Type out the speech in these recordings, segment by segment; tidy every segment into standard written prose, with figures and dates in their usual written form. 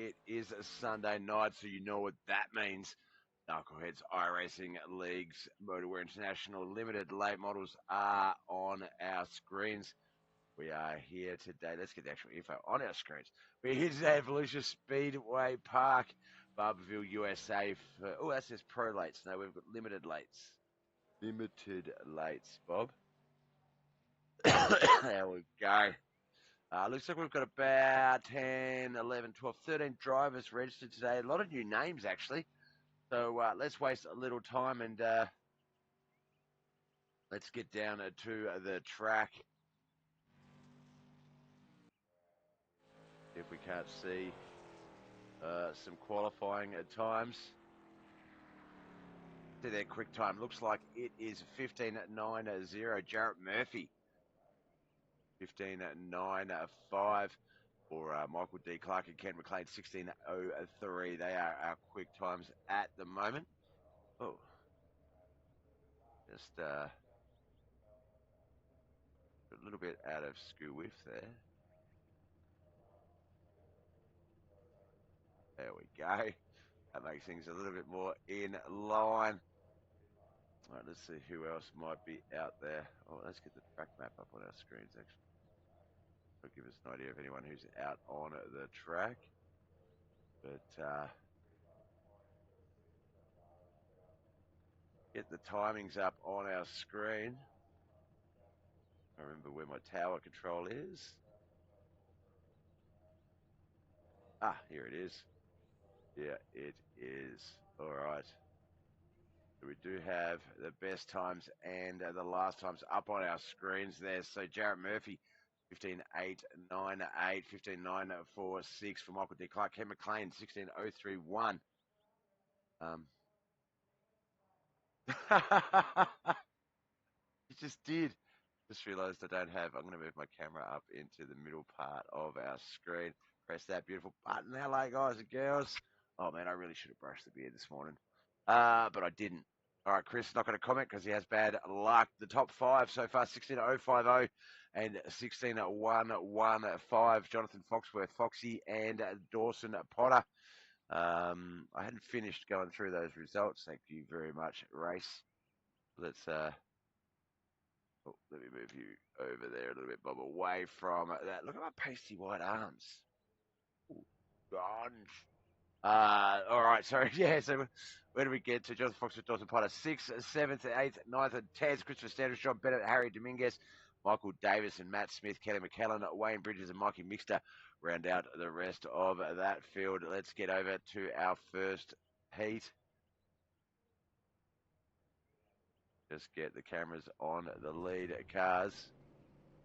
It is a Sunday night, so you know what that means. Knuckleheadz iRacing League's Motowear International Limited late models are on our screens. We are here today. Let's get the actual info on our screens. We're here today at Volusia Speedway Park, Barberville, USA. That says pro lates. No, we've got limited lates. Limited lates, Bob. There we go. Looks like we've got about 10, 11, 12, 13 drivers registered today. A lot of new names, actually. So let's waste a little time and let's get down to the track. If we can't see some qualifying at times. See their quick time. Looks like it is 15.90. Jarrett Murphy. 15.95 for Michael D. Clark and Ken McLean, 16.03. They are our quick times at the moment. Oh, just a little bit out of school whiff there. There we go. That makes things a little bit more in line. All right, let's see who else might be out there. Oh, let's get the track map up on our screens, actually. It'll give us an idea of anyone who's out on the track. But get the timings up on our screen. I remember where my tower control is. Ah, here it is. Yeah, it is. All right. So we do have the best times and the last times up on our screens there. So Jarrett Murphy, 15.898, 15.946 for Michael D. Clark. Ken McLean, 16.031. You just did. Just realized I don't have. I'm going to move my camera up into the middle part of our screen. Press that beautiful button. Hello, guys and girls. Oh, man, I really should have brushed the beard this morning. But I didn't. All right, Chris, not going to comment because he has bad luck. The top five so far, 16.050 and 16.115. Jonathan Foxworth, Foxy, and Dawson Potter. I hadn't finished going through those results. Thank you very much, race. Let's let me move you over there a little bit, Bob, away from that. Look at my pasty white arms. Ooh, God. All right, sorry. Yeah, so where do we get to? Jonathan Fox with Dawson Potter, 6th, 7th, 8th, 9th, and 10th. Christopher Standish, John Bennett, Harry Dominguez, Michael Davis, and Matt Smith, Kelly McKellen, Wayne Bridges, and Mikey Mixter round out the rest of that field. Let's get over to our first heat. Just get the cameras on the lead cars.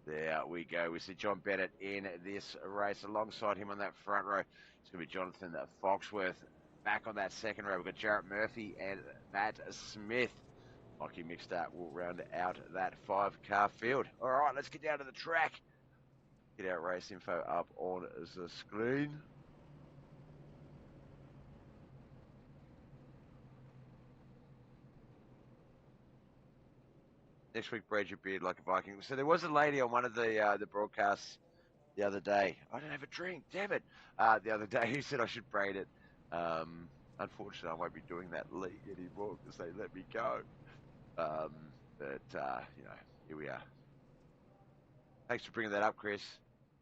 There we go. We see John Bennett in this race. Alongside him on that front row, it's going to be Jonathan Foxworth. Back on that second row, we've got Jarrett Murphy and Matt Smith. Mikey Mixter will round out that 5-car field. All right, let's get down to the track. Get our race info up on the screen. Next week, braid your beard like a Viking. So there was a lady on one of the broadcasts the other day. I don't have a drink, damn it. The other day who said I should braid it. Unfortunately, I won't be doing that league anymore because they let me go. But you know, here we are. Thanks for bringing that up, Chris.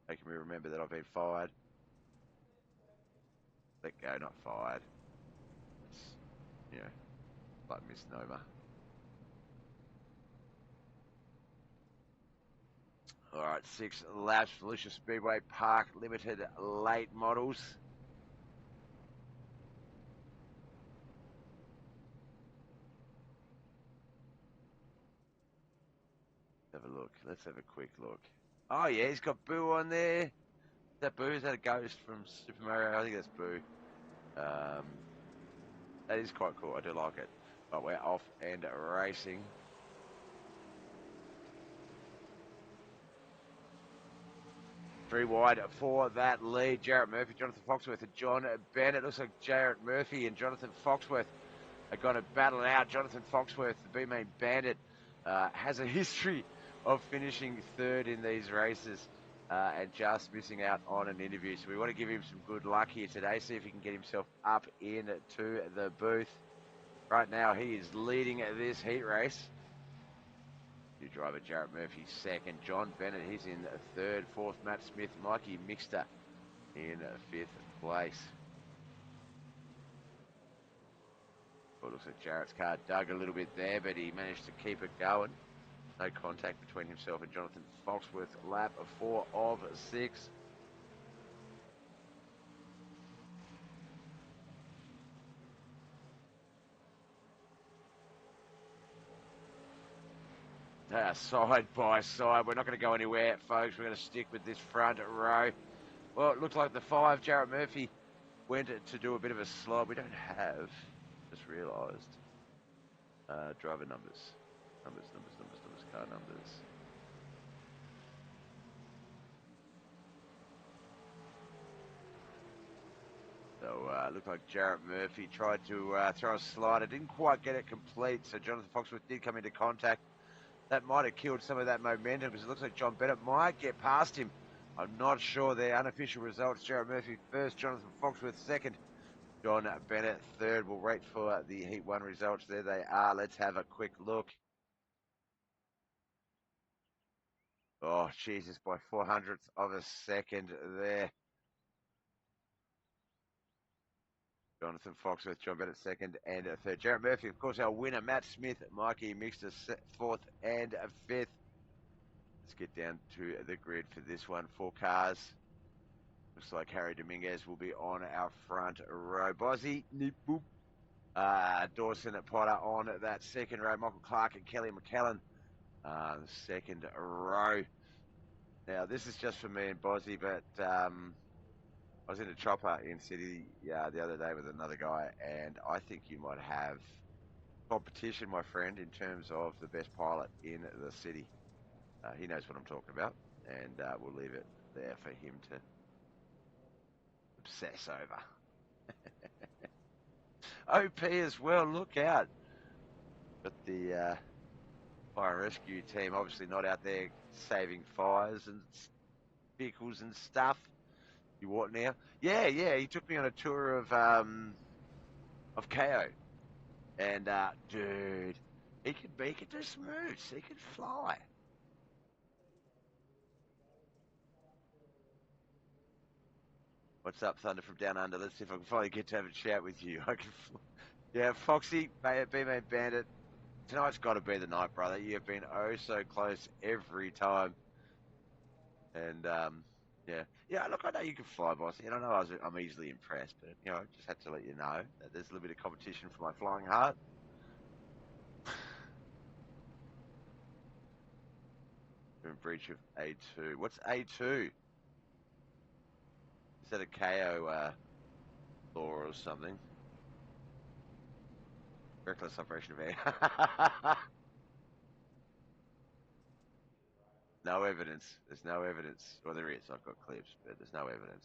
Making me remember that I've been fired. Let go, not fired. It's, you know, like misnomer. All right, 6 laps, Volusia Speedway Park, limited late models. Have a look. Let's have a quick look. Oh, yeah, he's got Boo on there. Is that Boo? Is that a ghost from Super Mario? I think that's Boo. That is quite cool. I do like it. But we're off and racing. Three wide for that lead. Jarrett Murphy, Jonathan Foxworth, and John Bennett. Looks like Jarrett Murphy and Jonathan Foxworth are going to battle it out. Jonathan Foxworth, the B-Main Bandit, has a history of finishing third in these races. and just missing out on an interview. So we want to give him some good luck here today, see if he can get himself up into the booth. Right now, he is leading this heat race. New driver Jarrett Murphy second, John Bennett, he's in third, fourth Matt Smith, Mikey Mixter in fifth place. Well, it looks like Jarrett's car dug a little bit there, but he managed to keep it going. No contact between himself and Jonathan Foxworth. Lap 4 of 6. Side by side. We're not going to go anywhere, folks. We're going to stick with this front row. Well, it looks like the 5, Jarrett Murphy, went to do a bit of a slide. We don't have, just realised, driver numbers. Numbers, car numbers. So looked like Jarrett Murphy tried to throw a slider. Didn't quite get it complete, so Jonathan Foxworth did come into contact. That might have killed some of that momentum because it looks like John Bennett might get past him. I'm not sure. The unofficial results, Jarrett Murphy first, Jonathan Foxworth second, John Bennett third. We'll wait for the Heat 1 results. There they are. Let's have a quick look. Oh, Jesus, by 400th of a second there. Jonathan Foxworth, John Bennett second and third. Jarrett Murphy, of course, our winner. Matt Smith, Mikey Mixter fourth and fifth. Let's get down to the grid for this one. 4 cars. Looks like Harry Dominguez will be on our front row. Bozzy, nip boop. Dawson Potter on that second row. Michael Clark and Kelly McKellen, second row. Now, this is just for me and Bozzy, but I was in a chopper in City the other day with another guy, and I think you might have competition, my friend, in terms of the best pilot in the city. He knows what I'm talking about, and we'll leave it there for him to obsess over. OP as well, look out. But the fire and rescue team obviously not out there saving fires and vehicles and stuff. You what now? Yeah, he took me on a tour of KO. And dude, he could do smooths, he could fly. What's up, Thunder from Down Under? Let's see if I can finally get to have a chat with you. Yeah, Foxy, B-Man Bandit. Tonight's got to be the night, brother. You have been oh so close every time. And yeah. Look, I know you can fly, boss. I know I'm easily impressed, but I just had to let you know that there's a little bit of competition for my flying heart. We're in breach of A2. What's A2? Is that a KO law or something? Reckless operation of air. No evidence. There's no evidence. Well, there is. I've got clips, but there's no evidence.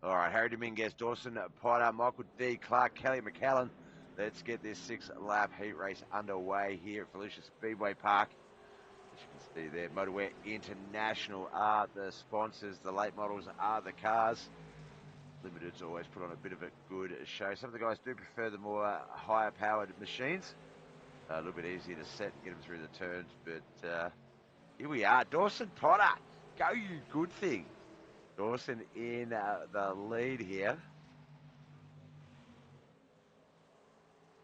All right, Harry Dominguez, Dawson Potter, Michael D. Clark, Kelly McKellen. Let's get this 6-lap heat race underway here at Volusia Speedway Park. As you can see there, Motowear International are the sponsors. The late models are the cars. Limiteds always put on a bit of a good show. Some of the guys do prefer the more higher-powered machines. A little bit easier to set and get them through the turns, but here we are. Dawson Potter, go you good thing. Dawson in the lead here.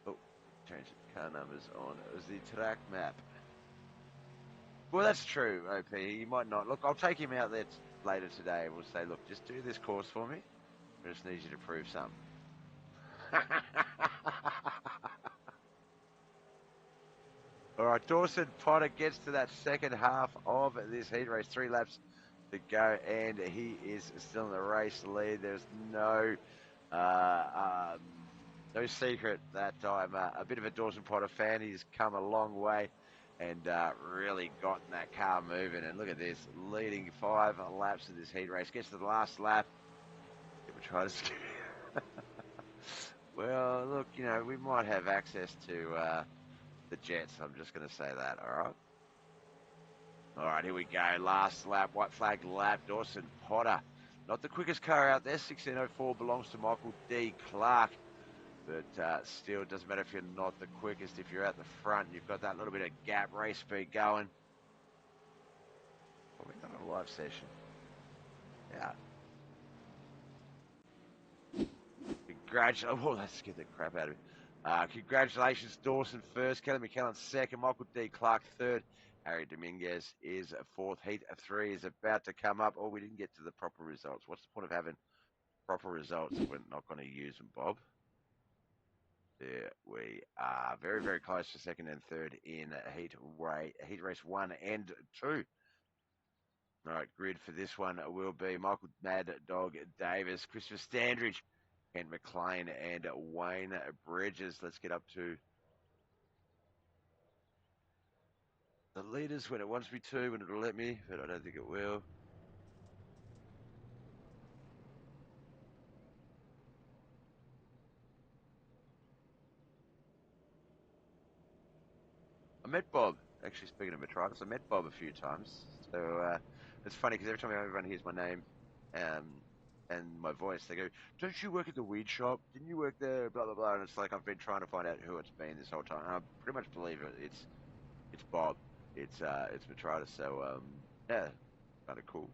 Oh, change the car numbers on. It was the track map. Well, that's true, OP. You might not. Look, I'll take him out there later today and we'll say, look, just do this course for me. I just need you to prove something. All right, Dawson Potter gets to that second half of this heat race. 3 laps to go, and he is still in the race lead. There's no secret that I'm a bit of a Dawson Potter fan. He's come a long way and really gotten that car moving. And look at this, leading 5 laps of this heat race. Gets to the last lap. We'll try to skip. Well, look, we might have access to the jets. I'm just going to say that, all right? All right, here we go. Last lap, white flag lap. Dawson Potter, not the quickest car out there. 16:04 belongs to Michael D. Clark. But still, it doesn't matter if you're not the quickest. If you're at the front and you've got that little bit of gap race speed going. Probably not a live session. Yeah. Congratulations. Oh, let's get the crap out of it. Congratulations, Dawson first. Kelly McKellen second. Michael D. Clark third. Harry Dominguez is fourth. Heat 3 is about to come up. Oh, we didn't get to the proper results. What's the point of having proper results if we're not going to use them, Bob? There we are. Very, very close to second and third in heat race 1 and 2. All right, grid for this one will be Michael Mad Dog Davis, Christopher Standridge, Kent McLean, and Wayne Bridges. Let's get up to the leaders when it wants me to, when it'll let me, but I don't think it will. I met Bob, actually, speaking of Metritis, I met Bob a few times. So it's funny because every time everyone hears my name and my voice, they go, "Don't you work at the weed shop? Didn't you work there?" Blah, blah, blah. And it's like I've been trying to find out who it's been this whole time. And I pretty much believe it's Bob. It's Metritis. So, yeah, kind of cool.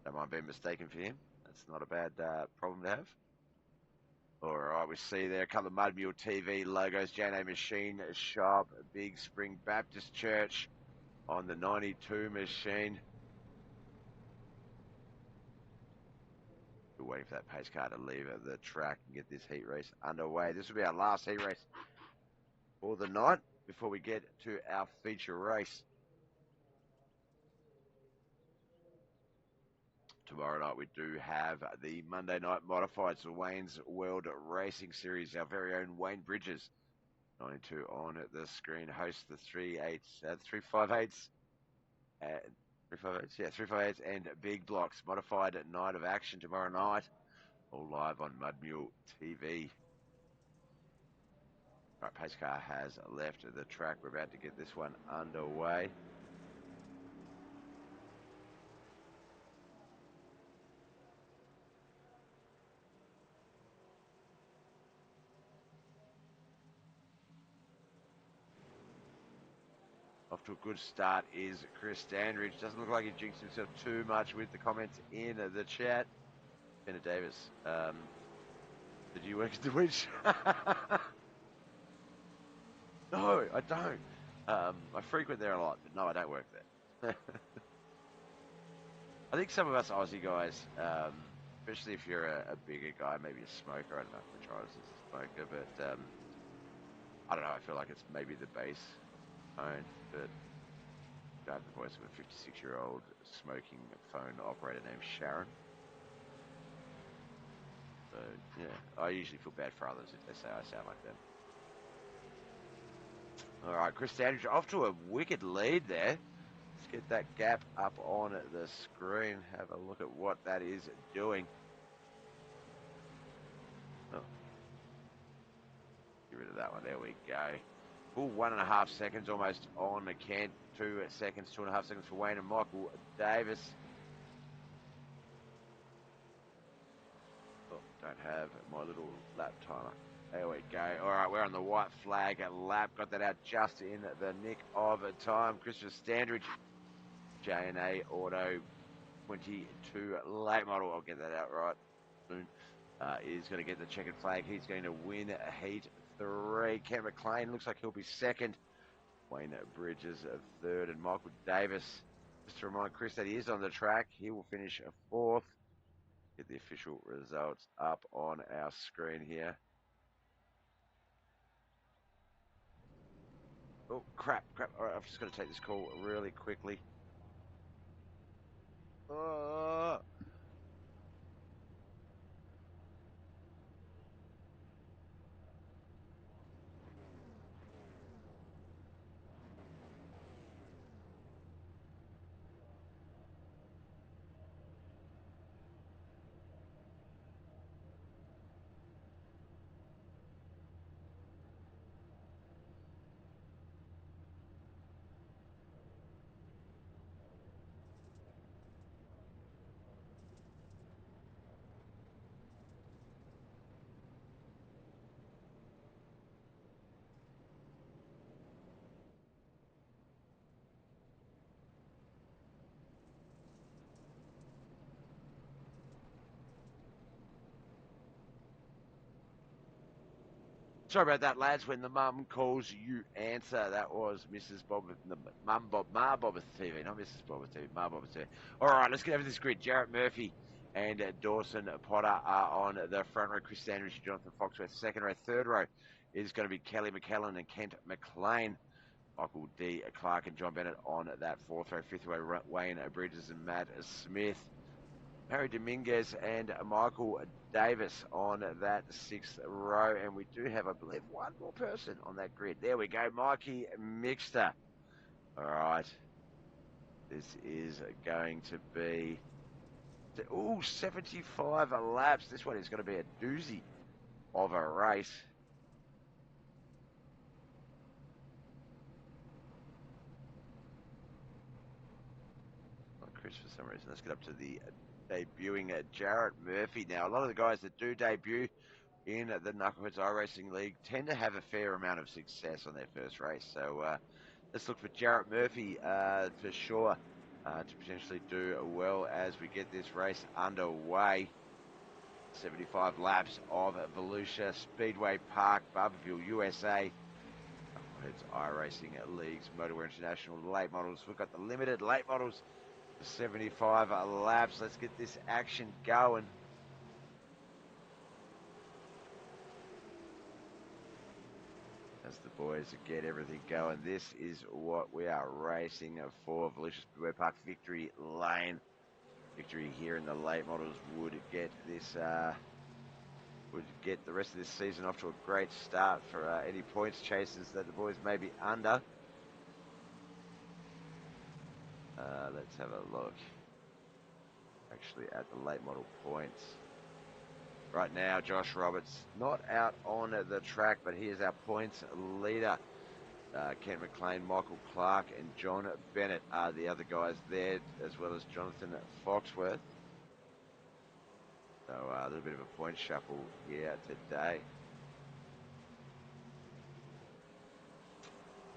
Don't mind being mistaken for him. That's not a bad problem to have. All right, we see there a couple of Mud Mule TV logos, J&A Machine Shop, Big Spring Baptist Church on the 92 machine. We're waiting for that pace car to leave the track and get this heat race underway. This will be our last heat race for the night before we get to our feature race. Tomorrow night we do have the Monday Night Modifieds, the Wayne's World Racing Series. Our very own Wayne Bridges, 92 on the screen, hosts the 358s, 358s and Big Blocks Modified Night of Action tomorrow night, all live on Mud Mule TV. Right, pace car has left the track. We're about to get this one underway. Off to a good start is Chris Standridge. Doesn't look like he jinxed himself too much with the comments in the chat. Bennett Davis, did you work at the witch? No, I don't. I frequent there a lot, but no, I don't work there. I think some of us Aussie guys, especially if you're a bigger guy, maybe a smoker, I don't know if Metritis is a smoker, but I don't know, I feel like it's maybe the bass tone, but I have the voice of a 56-year-old smoking phone operator named Sharon. So, yeah, I usually feel bad for others if they say I sound like them. All right, Chris Standridge off to a wicked lead there. Let's get that gap up on the screen. Have a look at what that is doing. Oh. Get rid of that one. There we go. Full 1.5 seconds almost on Kent. 2 seconds, 2.5 seconds for Wayne and Michael Davis. Oh, don't have my little lap timer. There we go. All right, we're on the white flag lap. Got that out just in the nick of time. Christopher Standridge, J&A Auto 22 late model. I'll get that out right soon. Is going to get the checkered flag. He's going to win Heat 3. Kent McLean looks like he'll be second. Wayne Bridges third. And Michael Davis, just to remind Chris that he is on the track, he will finish fourth. Get the official results up on our screen here. Oh, crap. All right, I've just got to take this call really quickly. Sorry about that, lads. When the mum calls, you answer. That was Mrs. Bob, the mum Bob, Ma Bobber TV, not Mrs. Bobber TV, Ma Bobber TV. All right, let's get over this grid. Jarrett Murphy and Dawson Potter are on the front row. Chris Sandridge and Jonathan Foxworth. Second row, third row is going to be Kelly McKellen and Kent McLean. Michael D. Clark and John Bennett on that fourth row. Fifth row, Wayne Bridges and Matt Smith. Harry Dominguez and Michael Davis on that sixth row. And we do have, I believe, one more person on that grid. There we go, Mikey Mixter. All right. This is going to be, 75 laps. This one is going to be a doozy of a race. Chris, for some reason, let's get up to the debuting Jarrett Murphy. Now, a lot of the guys that do debut in the Knuckleheadz iRacing League tend to have a fair amount of success on their first race. So let's look for Jarrett Murphy for sure to potentially do well as we get this race underway. 75 laps of Volusia Speedway Park, Barberville, USA. Knuckleheadz iRacing Leagues, Motowear International late models. We've got the limited late models. 75 laps. Let's get this action going. As the boys get everything going, this is what we are racing for. Volusia Speedway Park Victory Lane. Victory here in the late models would get this, would get the rest of this season off to a great start for any points chasers that the boys may be under. Let's have a look. Actually, at the late model points. Right now, Josh Roberts not out on the track, but he is our points leader. Kent McLean, Michael Clark, and John Bennett are the other guys there, as well as Jonathan Foxworth. So a little bit of a point shuffle here today.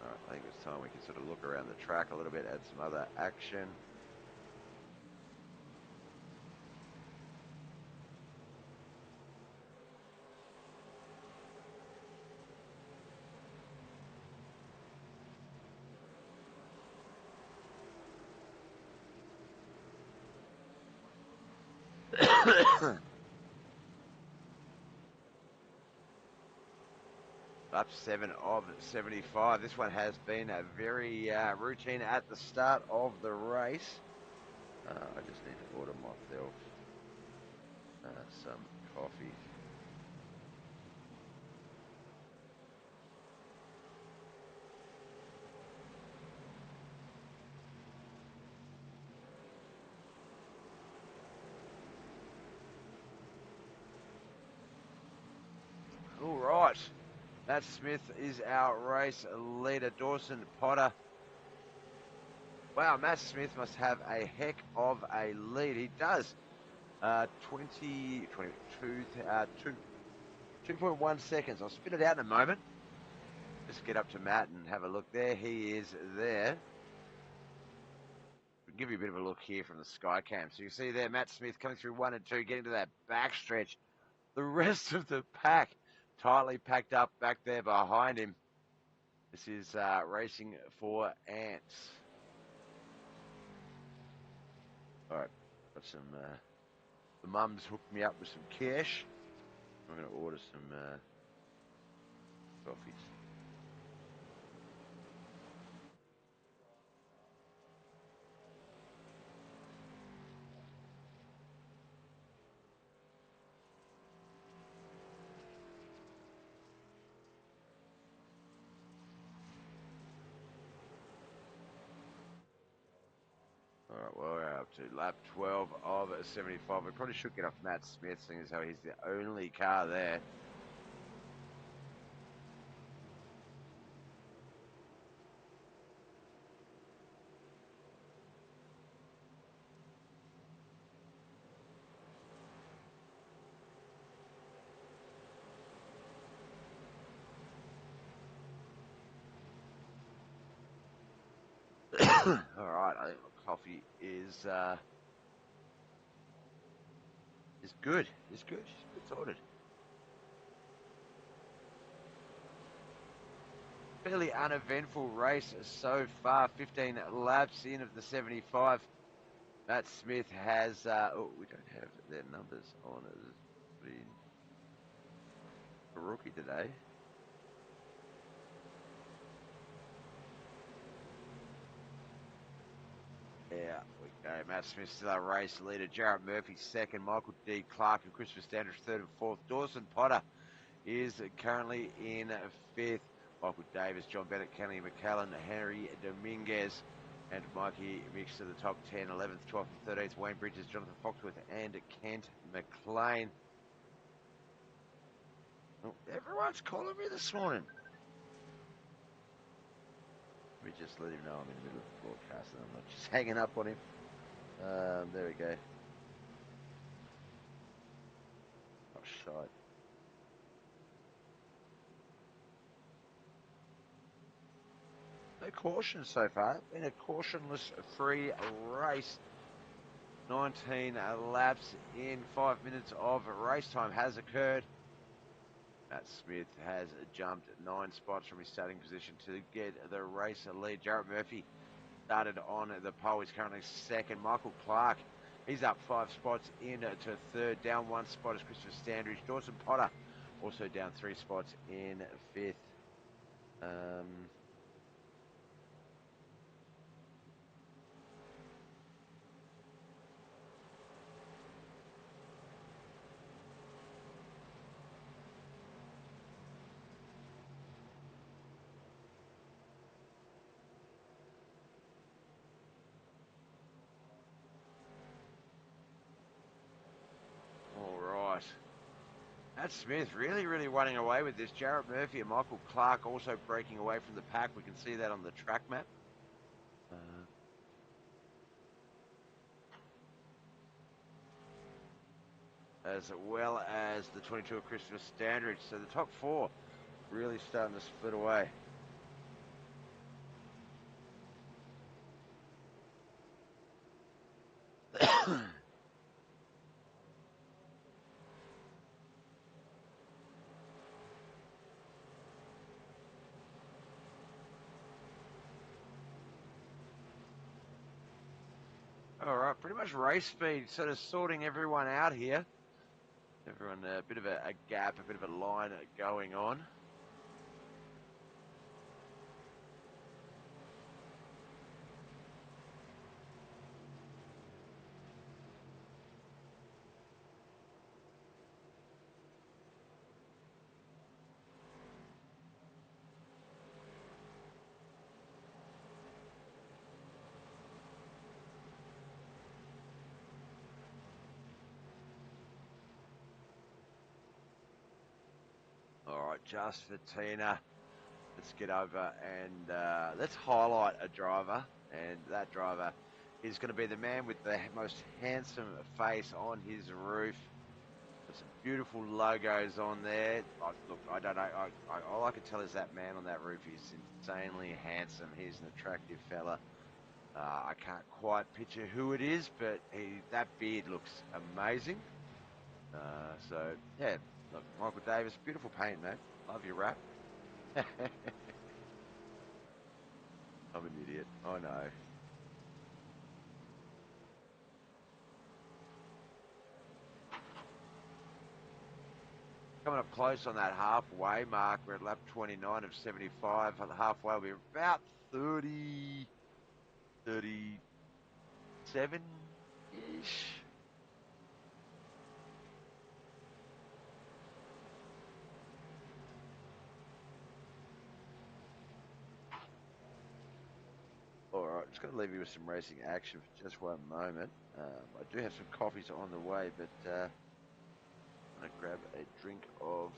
All right, I think it's time we can sort of look around the track a little bit at some other action. Up 7 of 75. This one has been a very routine at the start of the race. I just need to order myself some coffee. All right. Matt Smith is our race leader. Dawson Potter. Wow, Matt Smith must have a heck of a lead. He does. 2.1 seconds. I'll spit it out in a moment. Just get up to Matt and have a look there. He is there. We'll give you a bit of a look here from the Skycam. So you see there, Matt Smith coming through 1 and 2, getting to that back stretch. The rest of the pack tightly packed up back there behind him. This is racing for ants. All right, got some. The mum's hooked me up with some cash. I'm going to order some coffees. All right, well, we're up to lap 12 of 75. We probably should get off Matt Smith, seeing as how he's the only car there. All right, I think coffee is good. It's good. It's ordered. fairly uneventful race so far. 15 laps in of the 75. Matt Smith has, we don't have their numbers on. It's been a rookie today. Yeah, we go. Matt Smith still our race leader. Jarrett Murphy second. Michael D. Clark and Christopher Standish third and fourth. Dawson Potter is currently in fifth. Michael Davis, John Bennett, Kenny McCallan, Henry Dominguez, and Mikey Mix to the top 10, 11th, 12th, and 13th. Wayne Bridges, Jonathan Foxworth, and Kent McLean. Oh, everyone's calling me this morning. Let me just let him know I'm in the middle of the broadcast and I'm not just hanging up on him. There we go. Oh, shite. No caution so far. Been a cautionless free race. 19 laps in 5 minutes of race time has occurred. Matt Smith has jumped 9 spots from his starting position to get the race lead. Jarrett Murphy started on the pole. He's currently second. Michael Clark, he's up 5 spots into third. Down 1 spot is Christopher Standridge. Dawson Potter also down 3 spots in fifth. Matt Smith really running away with this. Jarrett Murphy and Michael Clark also breaking away from the pack. We can see that on the track map. As well as the 22 of Christopher Standridge. So the top 4 really starting to split away. All right, pretty much race speed, sort of sorting everyone out here. Everyone, a bit of a gap, a bit of a line going on. All right, just for Tina. Let's get over and let's highlight a driver. And that driver is going to be the man with the most handsome face on his roof. There's some beautiful logos on there. Look, I don't know. All I can tell is that man on that roof is insanely handsome. He's an attractive fella. I can't quite picture who it is, but that beard looks amazing. So, yeah, look, Michael Davis, beautiful paint, man. Love your rap. I'm an idiot. I know. Coming up close on that halfway mark. We're at lap 29 of 75. On the halfway, we'll be about 30, 37-ish. All right, just going to leave you with some racing action for just one moment. I do have some coffees on the way, but I'm going to grab a drink of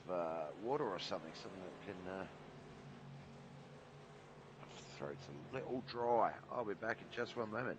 water or something that can... my throat's a little dry. I'll be back in just one moment.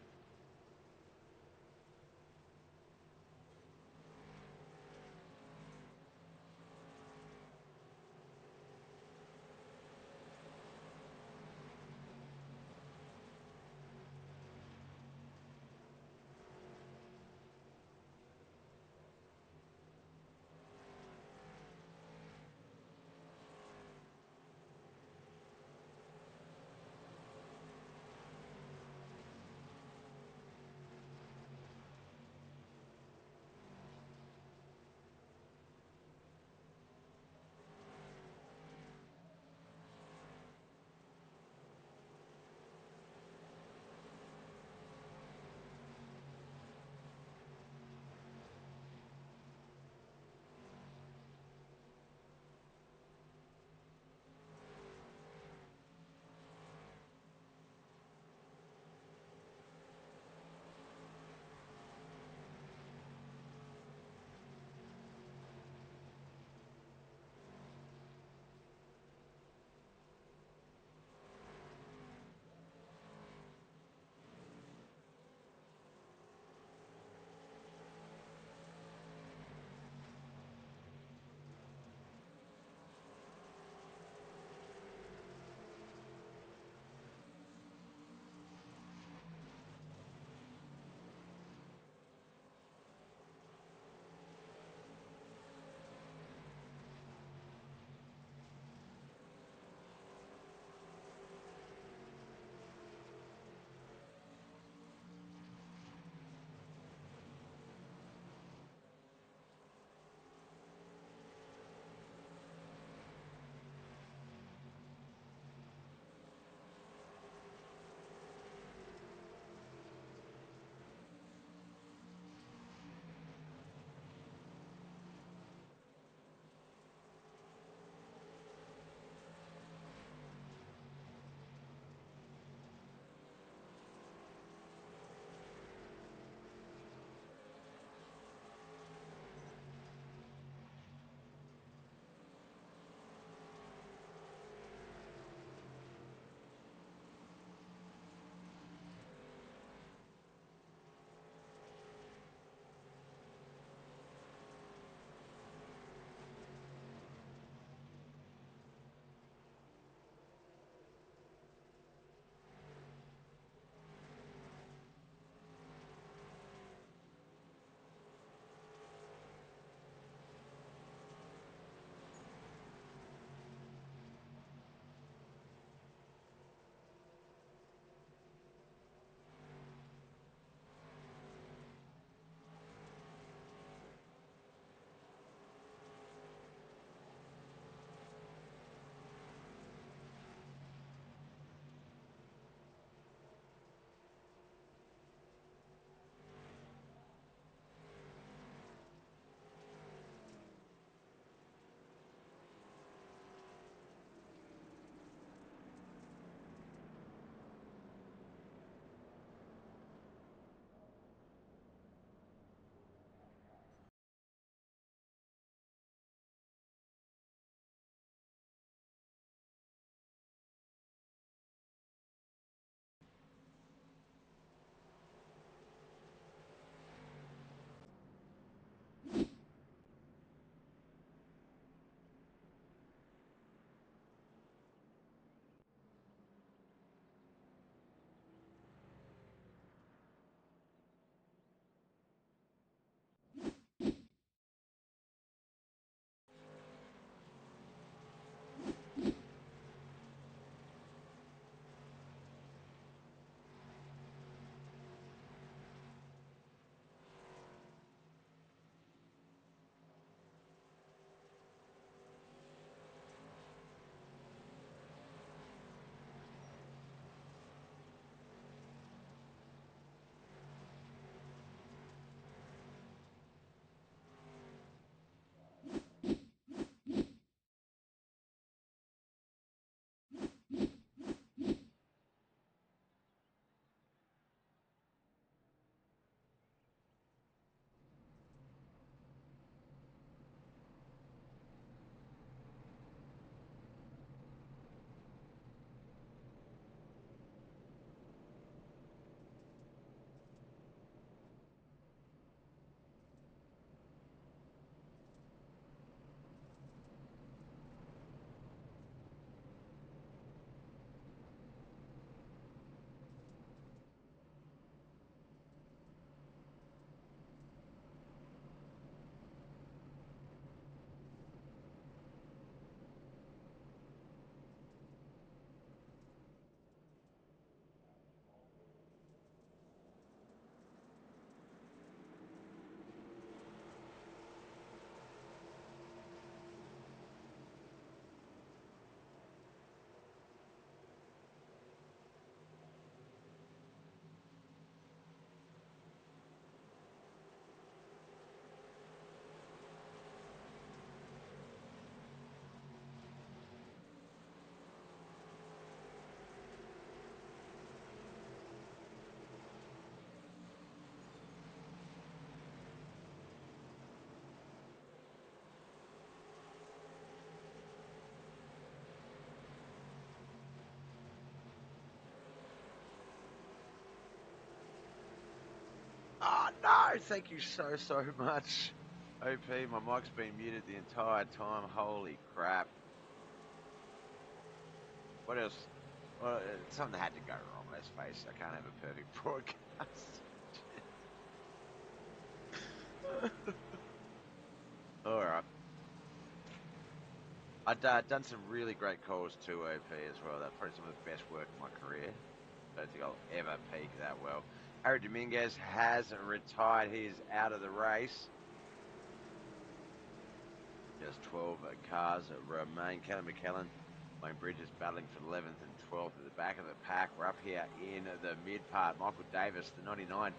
thank you so much. OP, my mic's been muted the entire time. Holy crap. What else? Well, something had to go wrong, let's face it. I can't have a perfect broadcast. All right. I've done some really great calls too, OP, as well. That's probably some of the best work of my career. I don't think I'll ever peak that well. Harry Dominguez has retired. He is out of the race. Just 12 cars remain. Callum McKellen, Wayne Bridges battling for 11th and 12th at the back of the pack. We're up here in the mid part. Michael Davis, the 99,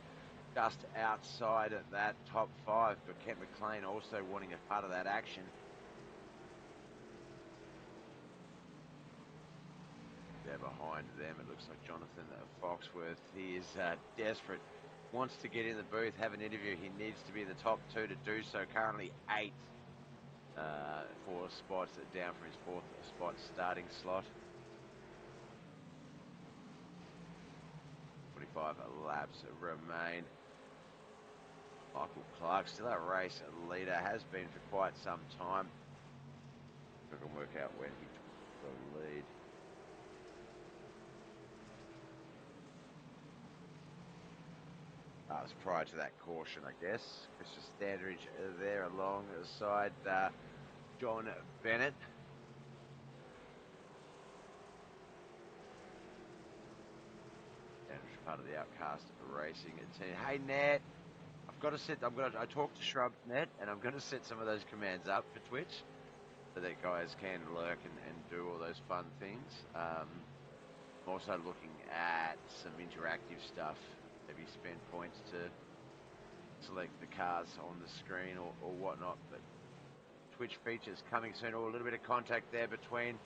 just outside that top 5. But Kent McLean also wanting a part of that action. There behind them, it looks like Jonathan Foxworth. He is desperate, wants to get in the booth, have an interview. He needs to be in the top 2 to do so. Currently 8. 4 spots down from his 4th spot starting slot. 45 laps remain. Michael Clark, still our race leader, has been for quite some time. We can work out when he took the lead. It was prior to that caution, I guess. Christian Standridge there alongside John Bennett. Standridge, part of the Outcast Racing team. Hey, Nat, I've got to set. I talked to Shrub Net, and I'm going to set some of those commands up for Twitch, so that guys can lurk and do all those fun things. I'm also looking at some interactive stuff. Maybe spend points to select the cars on the screen or whatnot. But Twitch features coming soon. Oh, a little bit of contact there between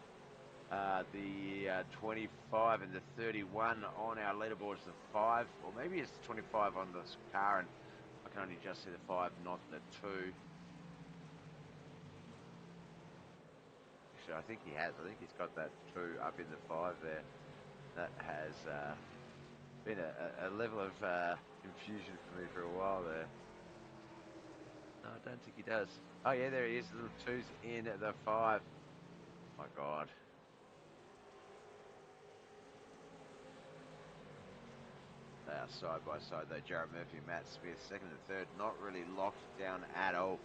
the 25 and the 31 on our leaderboards. The 5, or maybe it's the 25 on the car, and I can only just see the 5, not the 2. Actually, I think he has. I think he's got that 2 up in the 5 there. That has been a level of confusion for me for a while there. No, I don't think he does. Oh yeah, there he is. Little 2's in the 5. My God. They are side by side though. Jared Murphy, Matt Smith, 2nd and 3rd, not really locked down at all.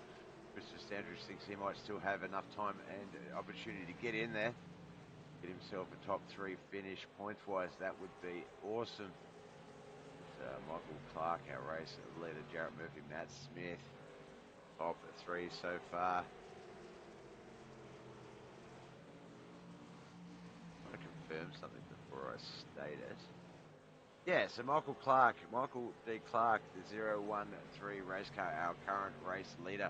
Christian Standridge thinks he might still have enough time and opportunity to get in there. Get himself a top 3 finish points-wise. That would be awesome. Michael Clark, our race leader, Jared Murphy, Matt Smith, top 3 so far. I want to confirm something before I state it. Yeah, so Michael D. Clark, the 013 race car, our current race leader.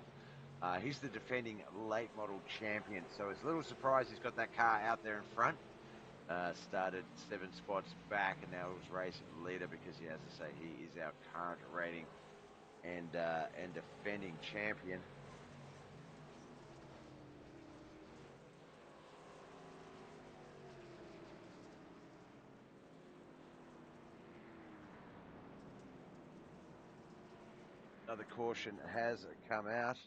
He's the defending late model champion, so it's a little surprised he's got that car out there in front. Started 7 spots back and now is race leader because, as I say, he is our current rating and defending champion. Another caution has come out.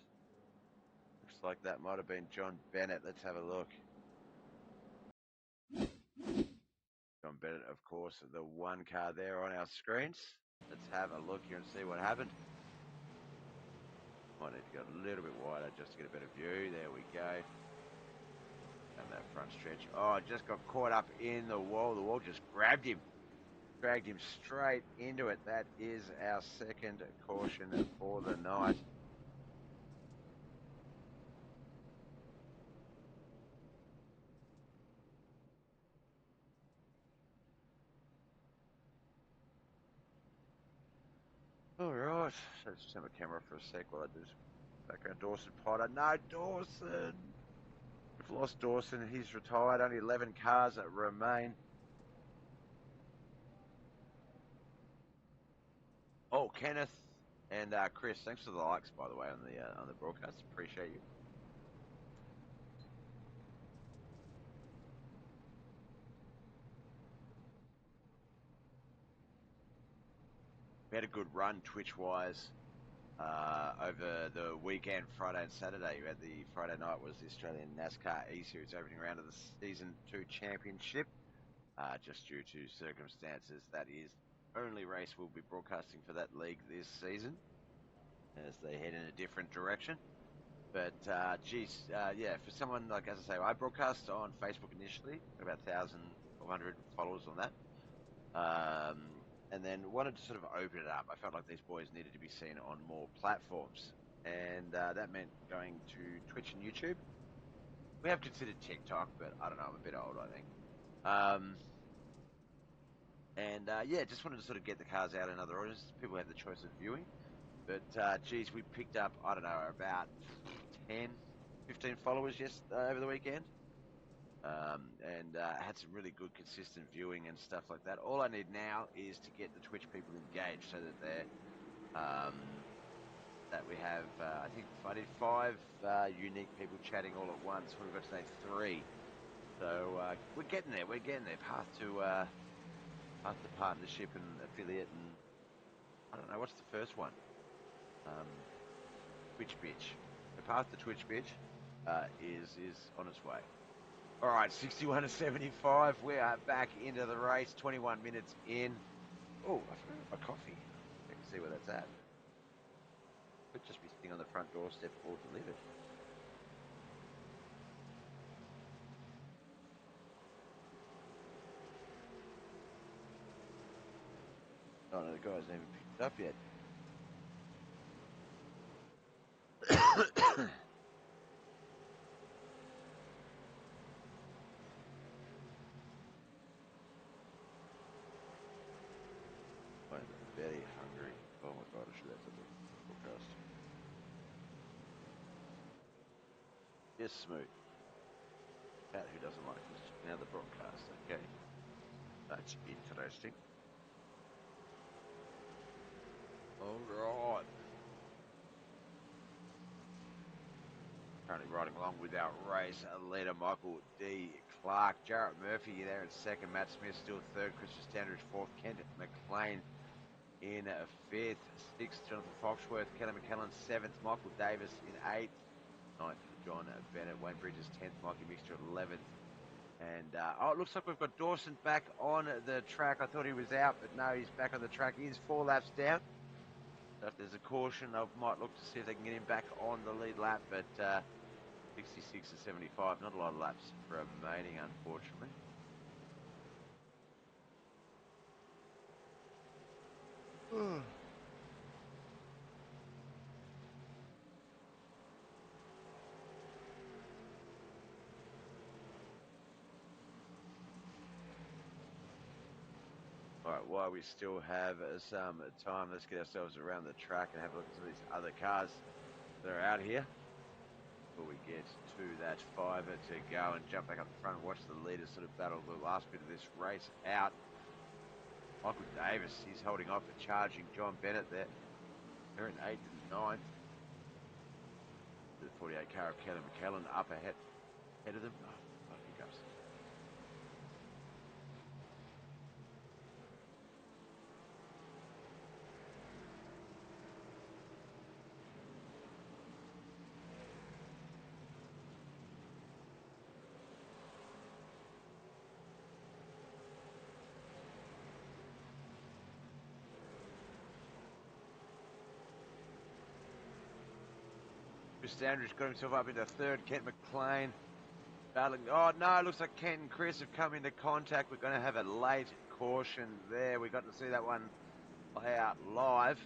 Looks like that might have been John Bennett. Let's have a look. John Bennett, of course, the 1 car there on our screens. Let's have a look here and see what happened. Might need to go a little bit wider just to get a better view. There we go. And that front stretch. Oh, just got caught up in the wall. The wall just grabbed him. Dragged him straight into it. That is our 2nd caution for the night. All right. So let's just have a camera for a sec while I do some background. Dawson Potter. No, Dawson. We've lost Dawson. He's retired. Only 11 cars that remain. Oh, Kenneth and Chris, thanks for the likes, by the way, on the broadcast. Appreciate you. We had a good run Twitch-wise. over the weekend, Friday and Saturday. We had the Friday night was the Australian NASCAR E-Series opening round of the Season 2 Championship. Just due to circumstances, that is only race we'll be broadcasting for that league this season as they head in a different direction. But, yeah, for someone like, as I say, I broadcast on Facebook initially, about 1,200 followers on that. And then wanted to sort of open it up. I felt like these boys needed to be seen on more platforms. And that meant going to Twitch and YouTube. We have considered TikTok, but I don't know, I'm a bit old, I think. Yeah, just wanted to sort of get the cars out in other audiences. People have the choice of viewing. But, geez, we picked up, I don't know, about 10, 15 followers over the weekend. Had some really good, consistent viewing and stuff like that. All I need now is to get the Twitch people engaged so that that we have, I think, I did 5 unique people chatting all at once. We've got today 3. So we're getting there. We're getting there. Path to partnership and affiliate, and I don't know what's the first one. Twitch bitch. The path to Twitch bitch is on its way. All right, 61 to 75. We are back into the race. 21 minutes in. Oh, I forgot my coffee. I can see where that's at. Could just be sitting on the front doorstep or delivered. Oh no, the guy hasn't even picked it up yet. I'm very hungry. Oh my god, I should have done the podcast. Yes, Smooth. Cat who doesn't like this. Now the broadcast, okay. That's interesting. Alright. Currently riding along with our race leader, Michael D. Clark. Jarrett Murphy there in second. Matt Smith still third. Christian Standridge fourth. Kent McLean in fifth. Sixth, Jonathan Foxworth. Kelly McKellen seventh. Michael Davis in eighth. Ninth, John Bennett. Wayne Bridges 10th. Mikey Mixture 11th. And, it looks like we've got Dawson back on the track. I thought he was out, but no, he's back on the track. He is 4 laps down. So if there's a caution, I might look to see if they can get him back on the lead lap, but 66 to 75, not a lot of laps remaining, unfortunately. All right, while we still have some time, let's get ourselves around the track and have a look at some of these other cars that are out here before we get to that 5 to go and jump back up the front and watch the leaders sort of battle the last bit of this race out. Michael Davis, he's holding off and charging John Bennett there. They're in 8th and 9th. The 48 car of Kelly McKellen up ahead of them. Oh, hiccups. Standridge got himself up into third. Kent McLean battling. Oh no, it looks like Kent and Chris have come into contact. We're going to have a late caution there. We got to see that one play out live.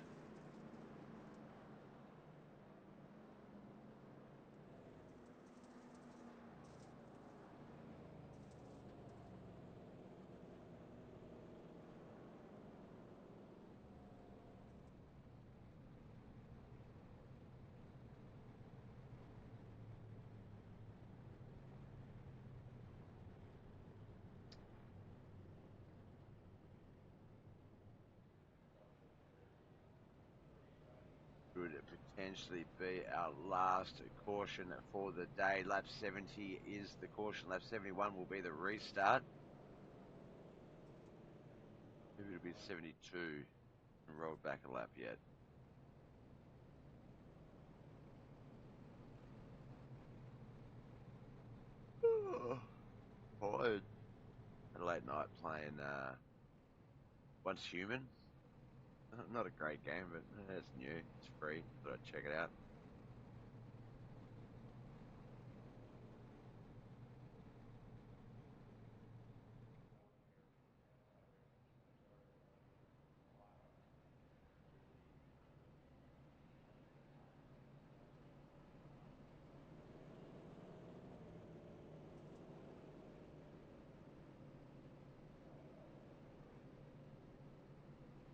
Could potentially be our last caution for the day. Lap 70 is the caution. Lap 71 will be the restart. Maybe it'll be 72 and roll back a lap yet. at night playing Once Human. Not a great game, but it's new. It's free. Thought I'd check it out.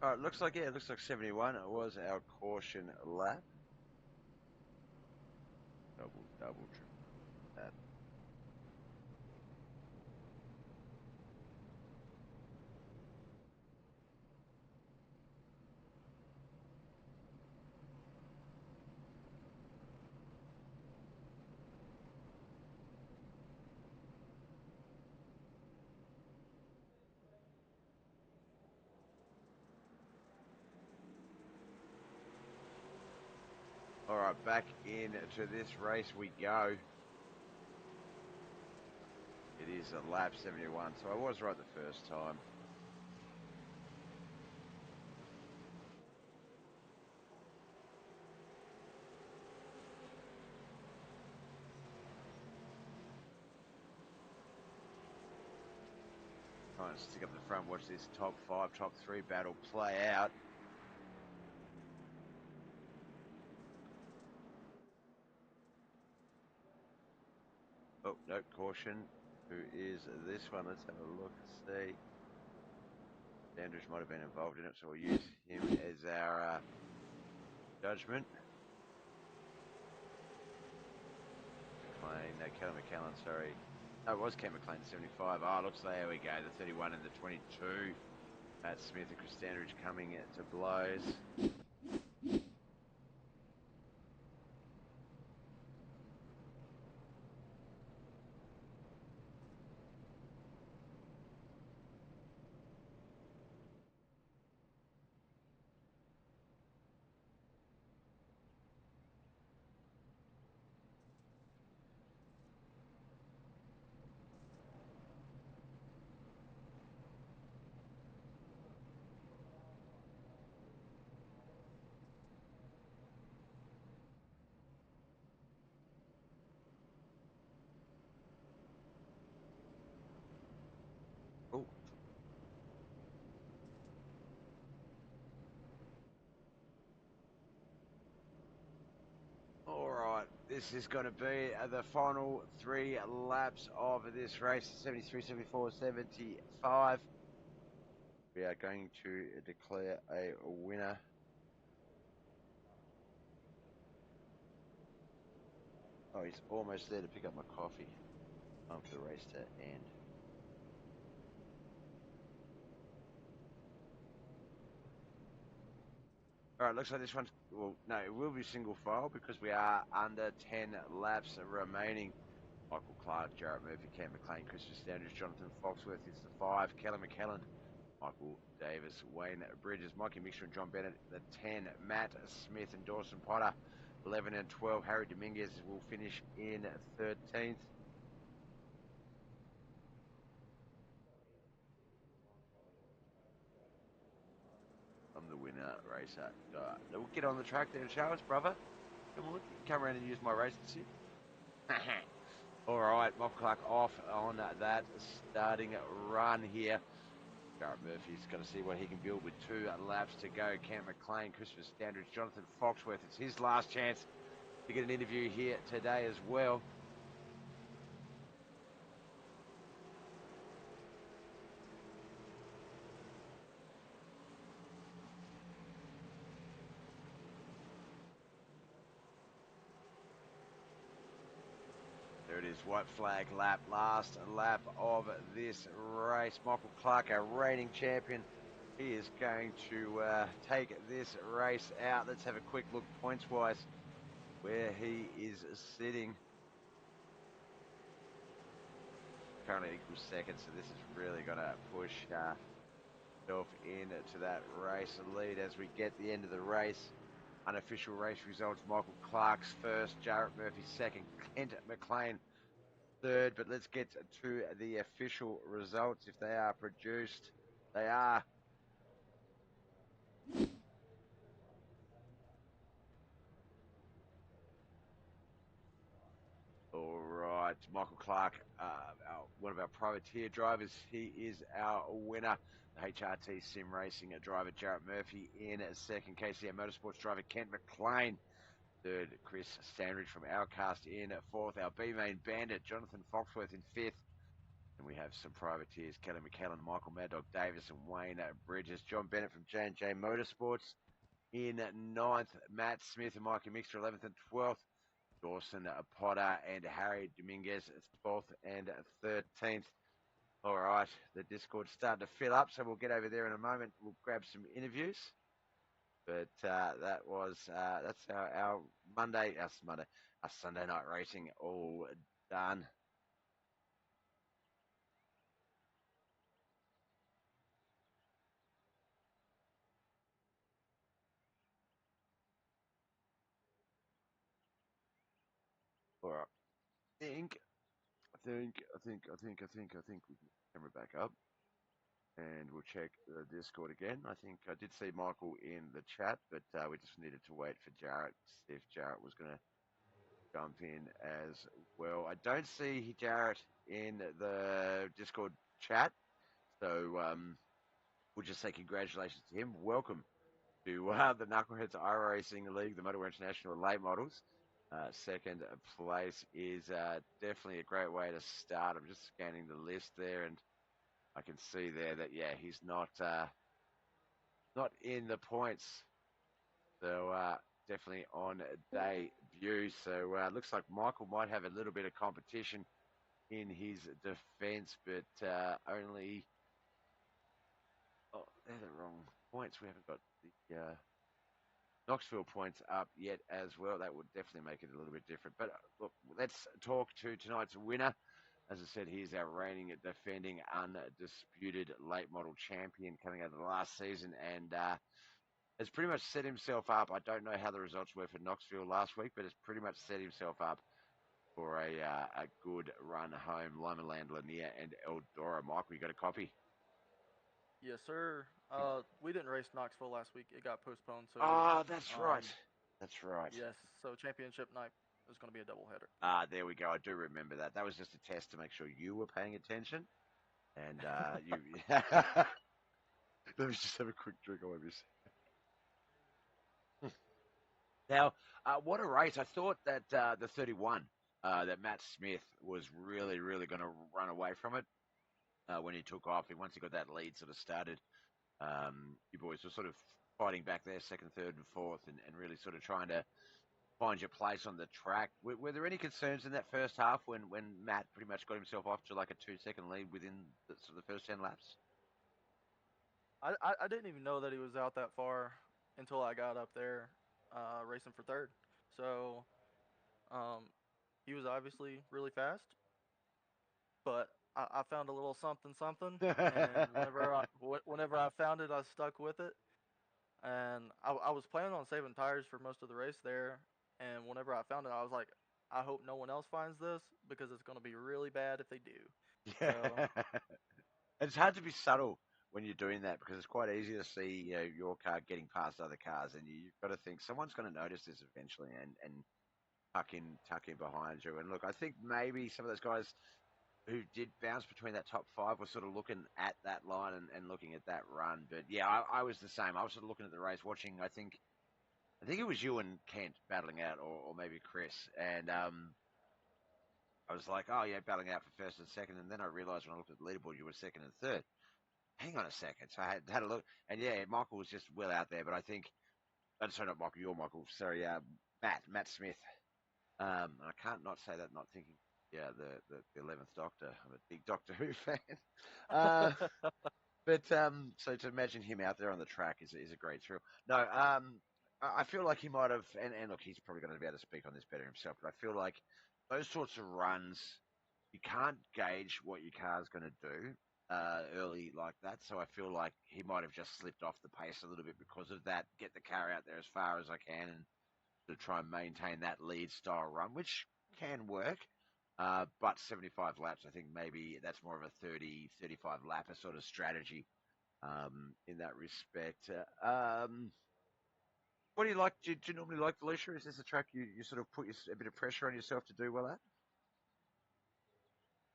All right, looks like it looks like 71. It was our caution lap. Double, triple that. All right, back into this race we go. It is a lap 71, so I was right the first time. Trying to stick up the front, watch this top 5, top 3 battle play out. Oh, no, caution. Who is this one? Let's have a look and see. Andrews might have been involved in it, so we'll use him as our judgment. McLean, no, Kelly McKellen, sorry. No, it was Kent McLean, 75. Oh, looks like, there we go, the 31 and the 22. Matt Smith and Chris Standridge coming to blows. Oh. All right, this is going to be the final 3 laps of this race, 73, 74, 75. We are going to declare a winner. Oh, he's almost there to pick up my coffee. Time for the race to end. All right, looks like this one's, well, no, it will be single file because we are under 10 laps remaining. Michael Clark, Jarrett Murphy, Cam McLean, Christopher Standridge, Jonathan Foxworth is the 5, Kelly McKellen, Michael Davis, Wayne Bridges, Mikey Mixer and John Bennett, the 10, Matt Smith and Dawson Potter, 11 and 12, Harry Dominguez will finish in 13th. I'm the winner, racer. We'll get on the track there and show us, brother. Come on, come around and use my racing sim. All right, Michael Clark off on that starting run here. Garrett Murphy's got to see what he can build with 2 laps to go. Cam McLean, Christopher Standridge, Jonathan Foxworth. It's his last chance to get an interview here today as well. There it is, white flag lap, last lap of this race. Michael Clark, our reigning champion, he is going to take this race out. Let's have a quick look points-wise where he is sitting. Currently equals second, so this is really going to push himself into that race lead as we get the end of the race. Unofficial race results, Michael Clark's first, Jarrett Murphy second, Kent McLean third. But let's get to the official results. If they are produced, they are. All right, Michael Clark, one of our privateer drivers. He is our winner. The HRT Sim Racing driver Jarrett Murphy in second. KCM Motorsports driver Kent McLean third. Chris Sandridge from Outcast in fourth. Our B main bandit Jonathan Foxworth in fifth. And we have some privateers: Kelly McKellen, Michael Mad Dog Davis, and Wayne Bridges. John Bennett from J&J Motorsports in ninth. Matt Smith and Mikey Mixter 11th and 12th. Dawson Potter and Harry Dominguez 12th and 13th. All right, the Discord's starting to fill up, so we'll get over there in a moment. We'll grab some interviews. But that's our Sunday night racing all done. All right, I think we can camera back up. And we'll check the Discord again. I think I did see Michael in the chat, but we just needed to wait for Jarrett to see if Jarrett was going to jump in as well. I don't see Jarrett in the Discord chat, so we'll just say congratulations to him. Welcome to the Knuckleheadz iRacing League, the Motowear International Late Models. Second place is definitely a great way to start. I'm just scanning the list there, and I can see there that he's not in the points. So definitely on debut. So looks like Michael might have a little bit of competition in his defence, but only. Oh, they're the wrong points. We haven't got the Knoxville points up yet as well. That would definitely make it a little bit different. But look, let's talk to tonight's winner. As I said, he's our reigning, defending, undisputed late model champion coming out of the last season, and has pretty much set himself up. I don't know how the results were for Knoxville last week, but has pretty much set himself up for a good run home. Lima Land, Lanier, and Eldora. Michael, you got a copy? Yes, sir. We didn't race Knoxville last week. It got postponed. So, Oh, that's right. That's right. yes. So championship night is going to be a doubleheader. There we go. I do remember that. That was just a test to make sure you were paying attention. And you. Let me just have a quick drink. I won't be. Now, what a race. I thought that the 31, that Matt Smith was really, really going to run away from it when he took off. And once he got that lead sort of started, you boys were sort of fighting back there, second, third, and fourth, and really sort of trying to find your place on the track. Were there any concerns in that first half when Matt pretty much got himself off to like a 2-second lead within sort of the first 10 laps? I didn't even know that he was out that far until I got up there racing for third. So um, he was obviously really fast, but I found a little something something, and whenever I found it, I stuck with it. And I was planning on saving tires for most of the race there. And whenever I found it, I was like, I hope no one else finds this because it's going to be really bad if they do. So Yeah. It's hard to be subtle when you're doing that because it's quite easy to see your car getting past other cars, and you've got to think someone's going to notice this eventually and tuck in behind you. And look, I think maybe some of those guys who did bounce between that top five were sort of looking at that line and looking at that run. But yeah, I was the same. I was sort of looking at the race, watching. I think it was you and Kent battling out, or maybe Chris, and I was like, oh yeah, battling out for first and second, and then I realised when I looked at the leaderboard, you were second and third. Hang on a second. So I had a look, and yeah, Michael was just well out there, but I think, I'm sorry, not Michael, you're Michael. Sorry, Matt Smith. I can't not say that, not thinking, yeah, the 11th Doctor. I'm a big Doctor Who fan. Uh, but so to imagine him out there on the track is a great thrill. No, I feel like he might have, and look, he's probably going to be able to speak on this better himself, but I feel like those sorts of runs, you can't gauge what your car's going to do early like that. So I feel like he might have just slipped off the pace a little bit because of that. Get the car out there as far as I can and to try and maintain that lead style run, which can work. But 75 laps, I think maybe that's more of a 30, 35 lapper sort of strategy in that respect. What do you like? Do you normally like Volusia? Is this a track you sort of put a bit of pressure on yourself to do well at?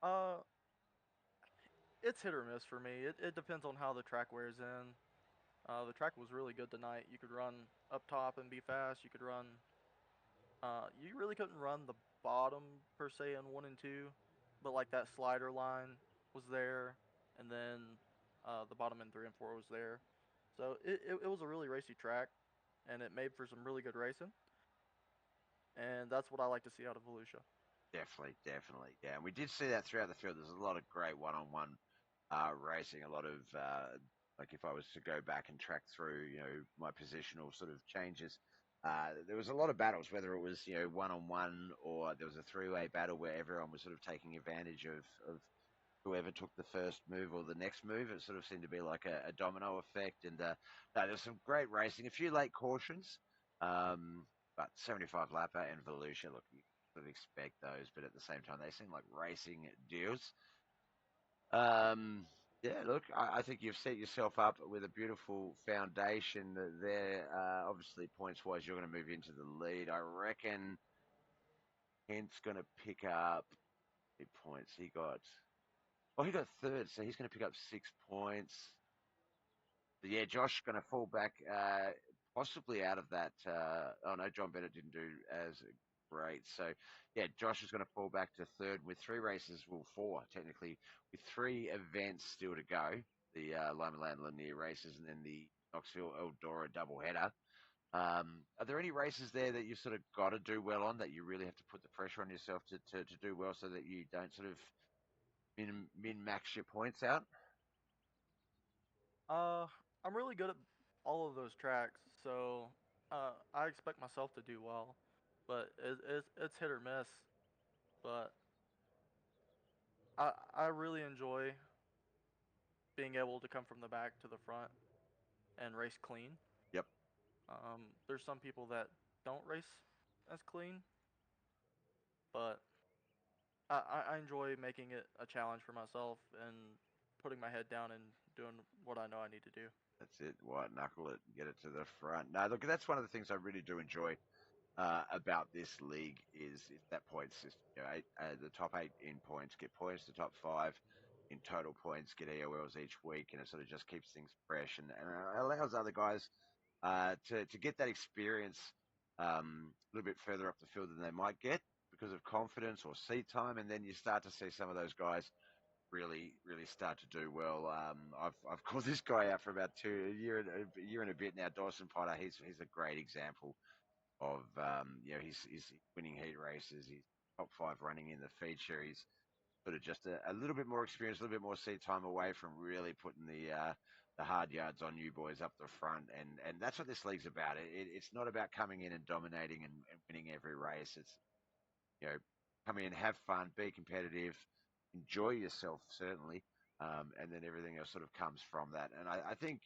Uh, it's hit or miss for me. It depends on how the track wears in. The track was really good tonight. You could run up top and be fast. You could run. You really couldn't run the bottom per se in one and two, but like that slider line was there, and then the bottom in three and four was there. So it was a really racy track, and it made for some really good racing. And that's what I like to see out of Volusia. Definitely, definitely. Yeah, and we did see that throughout the field. There's a lot of great one-on-one racing. A lot of like if I was to go back and track through, my positional sort of changes. There was a lot of battles, whether it was one-on-one or there was a three-way battle where everyone was sort of taking advantage of whoever took the first move or the next move. It sort of seemed to be like a domino effect. And no, there's some great racing, a few late cautions, um, but 75 lapper and Volusia, look, you sort of expect those, but at the same time, they seem like racing deals. Um, yeah, look, I think you've set yourself up with a beautiful foundation there. Obviously, points wise, you're going to move into the lead. I reckon Kent's going to pick up 8 points. He got third, so he's going to pick up 6 points. But yeah, Josh going to fall back, possibly out of that. Oh no, John Bennett didn't do as great. So yeah, Josh is going to fall back to third with three races, well, four technically, with three events still to go. The Loma Land Linear races and then the Knoxville Eldora doubleheader. Are there any races there that you've sort of got to do well on that you really have to put the pressure on yourself to do well so that you don't sort of min max your points out? Uh, I'm really good at all of those tracks, so I expect myself to do well, but it's hit or miss. But I really enjoy being able to come from the back to the front and race clean. Yep. There's some people that don't race as clean, but I enjoy making it a challenge for myself and putting my head down and doing what I know I need to do. That's it. White knuckle it, get it to the front. No, look, that's one of the things I really do enjoy about this league is that point system. The top eight in points get points. The top five in total points get EOLs each week, and it sort of just keeps things fresh and allows other guys to get that experience a little bit further up the field than they might get because of confidence or seat time, and then you start to see some of those guys really start to do well. I've called this guy out for about a year and a bit now. Dawson Potter, he's a great example of he's winning heat races. He's top five running in the feature. He's sort of just a little bit more experience, a little bit more seat time away from really putting the hard yards on you boys up the front, and that's what this league's about. It's not about coming in and dominating and winning every race. It's come in, have fun, be competitive, enjoy yourself certainly, and then everything else sort of comes from that. And I think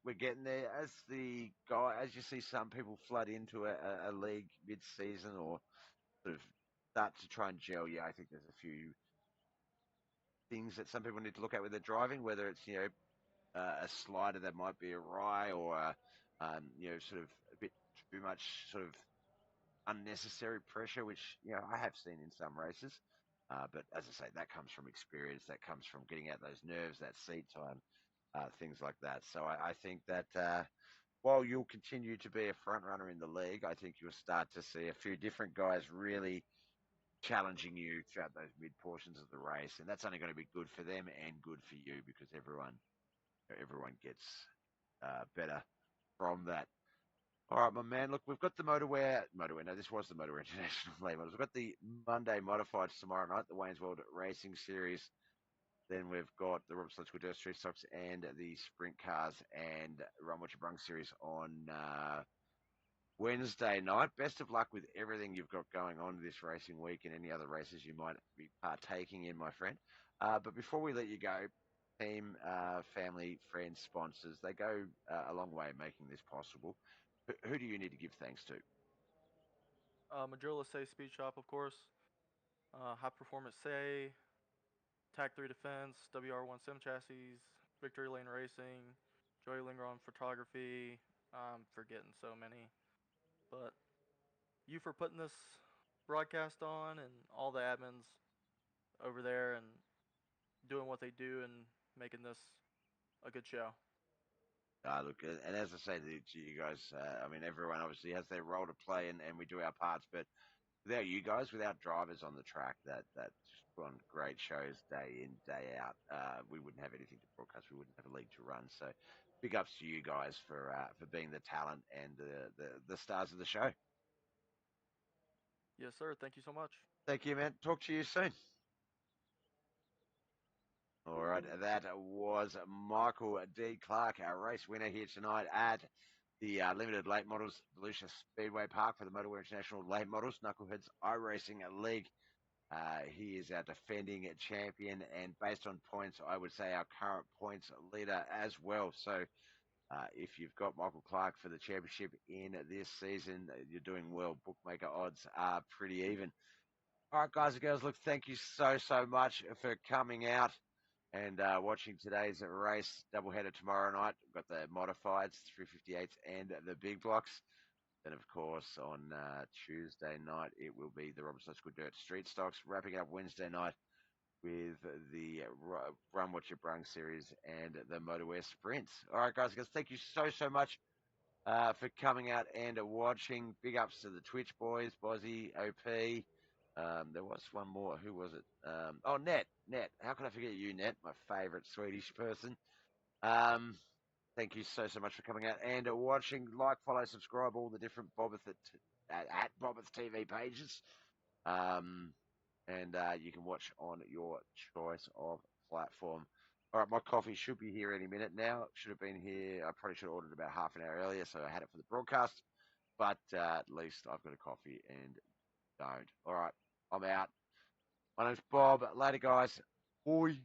we're getting there as you see some people flood into a league mid-season or sort of start to try and gel. Yeah, I think there's a few things that some people need to look at with their driving, whether it's a slider that might be awry or sort of a bit too much sort of unnecessary pressure, which I have seen in some races. But as I say, that comes from experience. That comes from getting out those nerves, that seat time, things like that. So I think that while you'll continue to be a front runner in the league, I think you'll start to see a few different guys really challenging you throughout those mid portions of the race, and that's only going to be good for them and good for you because everyone gets better from that. All right, my man. Look, we've got the Motowear. No, this was the Motowear International labels. We've got the Monday Modifieds tomorrow night, the Wayne's World Racing Series. Then we've got the Roberts Electrical Dirt Street Stocks and the Sprint Cars and Run What You Brung Series on Wednesday night. Best of luck with everything you've got going on this racing week and any other races you might be partaking in, my friend. But before we let you go, team, family, friends, sponsors, they go a long way in making this possible. Who do you need to give thanks to? Madrilla Say Speed Shop, of course. High Performance Say, Tac 3 Defense, WR1 Sim Chassis, Victory Lane Racing, Joey Lingron Photography. I'm forgetting so many. But you for putting this broadcast on and all the admins over there and doing what they do and making this a good show. Look, and as I say to you guys, I mean, everyone obviously has their role to play, and we do our parts. But without you guys, without drivers on the track that just put on great shows day in, day out, we wouldn't have anything to broadcast. We wouldn't have a league to run. So, big ups to you guys for being the talent and the stars of the show. Yes, sir. Thank you so much. Thank you, man. Talk to you soon. All right, that was Michael D. Clark, our race winner here tonight at the Limited Late Models Volusia Speedway Park for the Motowear International Late Models Knuckleheadz iRacing League. He is our defending champion, and based on points, I would say our current points leader as well. So, if you've got Michael Clark for the championship in this season, you're doing well. Bookmaker odds are pretty even. All right, guys and girls, look, thank you so much for coming out and watching today's race. Doubleheader tomorrow night. We've got the modifieds, 358s, and the big blocks. Then, of course, on Tuesday night, it will be the Robertson School Dirt Street Stocks. Wrapping up Wednesday night with the Run What You Brung series and the Motowear Sprints. All right, guys, thank you so much for coming out and watching. Big ups to the Twitch boys, Bozzy, OP. There was one more. Who was it? Oh, Net. Net. How can I forget you, Net? My favourite Swedish person. Um, Thank you so much for coming out and watching. Like, follow, subscribe, all the different at Bobbeth TV pages. Um, and you can watch on your choice of platform. All right, my coffee should be here any minute now. Should have been here. I probably should have ordered about half an hour earlier, so I had it for the broadcast. But at least I've got a coffee and don't. All right, I'm out. My name's Bob. Later, guys. Bye.